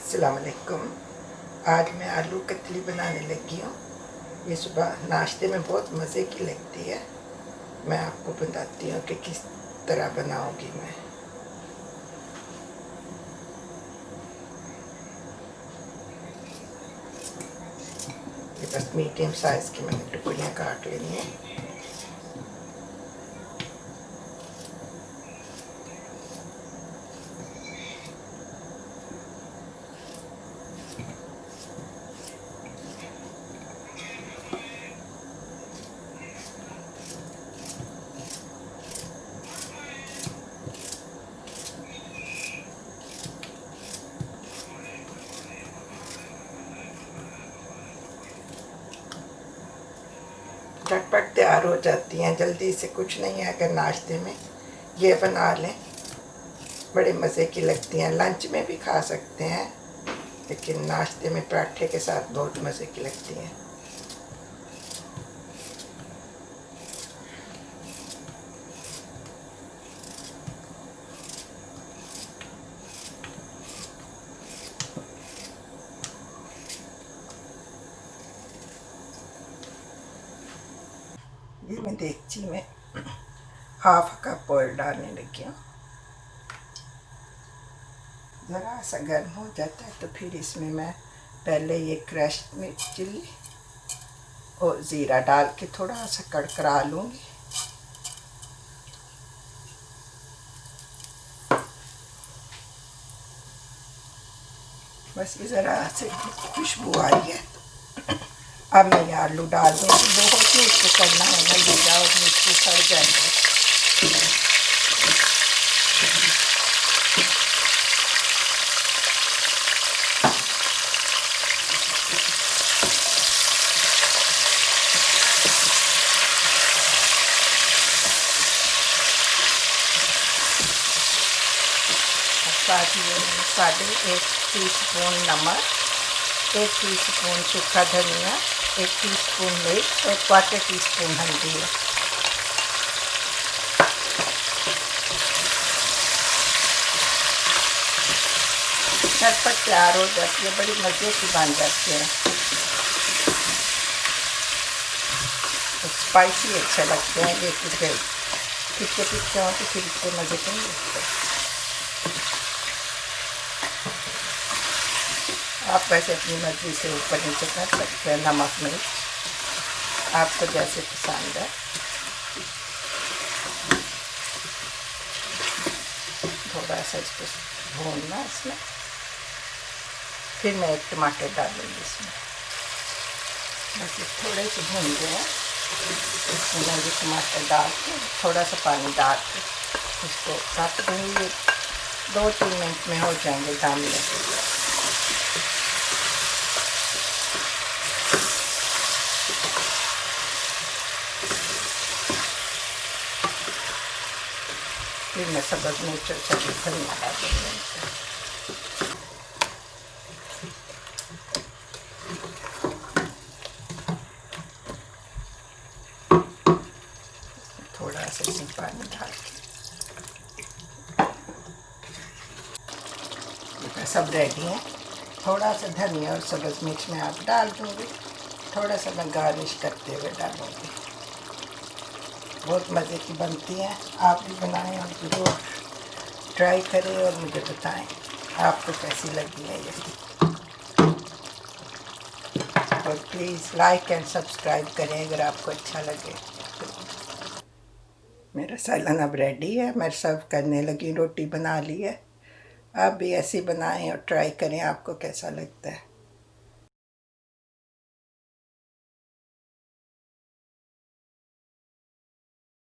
अस्सलाम वालेकुम। आज मैं आलू कतली बनाने लगी हूँ। ये सुबह नाश्ते में बहुत मज़े की लगती है। मैं आपको बताती हूँ कि किस तरह बनाऊँगी मैं। ये बस मीडियम साइज़ की मैंने टुकड़ियाँ काट लेनी है। झटपट तैयार हो जाती हैं, जल्दी से कुछ नहीं है। अगर नाश्ते में ये बना लें बड़े मज़े की लगती हैं। लंच में भी खा सकते हैं, लेकिन नाश्ते में पराठे के साथ बहुत मज़े की लगती हैं। ये मैं देगची में हाफ कप ऑयल डालने लगी हूँ। ज़रा सा गर्म हो जाता है तो फिर इसमें मैं पहले ये क्रश मिर्च चिल्ली और ज़ीरा डाल के थोड़ा सा कड़कड़ा लूँगी। बस ये ज़रा से खुशबू आ रही है। अब मैं ये आलू डाल दूँगी। बहुत ही इसको करना है ना, ज़ीरा और मिर्ची सड़ जाएंगे। साथ ही साढ़े 1 टीस्पून नमक, 1 टीस्पून सूखा धनिया, 1 टीस्पून मिर्च और 1/4 टीस्पून हल्दी है। झटपट तैयार हो जाती है, बड़ी मज़े की बन जाती है। तो स्पाइसी अच्छे लगते हैं ये, क्योंकि फीके फीके हों तो फिर इतने मज़े के नहीं लगते। आप वैसे अपनी मर्ज़ी से ऊपर नीचे कर सकते हैं, नमक मिर्च आपको जैसे पसंद है। थोड़ा सा इसको भूनना इसमें, फिर मैं एक टमाटर डालूँगी इसमें। बस थोड़े से भून गए, इसमें मैं ये टमाटर डाल के थोड़ा सा पानी डाल के इसको काट दूँगी। 2-3 मिनट में हो जाएंगे दम में। फिर मैं सब्ज़ मिर्च और सब्ज़ी धनिया डाल दूँगी। थोड़ा सा इसमें पानी डाल के सब रेडी है। थोड़ा सा धनिया और सब्ज़ मिर्च में आप डाल दूँगी। थोड़ा सा मैं गार्निश करते हुए डालूँगी। बहुत मज़े की बनती हैं। आप भी बनाएं और ज़रूर ट्राई करें और मुझे बताएं आपको कैसी लगी है ये। और प्लीज़ लाइक एंड सब्सक्राइब करें अगर आपको अच्छा लगे। मेरा सालन अब रेडी है, मैं सर्व करने लगी। रोटी बना ली है। आप भी ऐसी बनाएं और ट्राई करें आपको कैसा लगता है।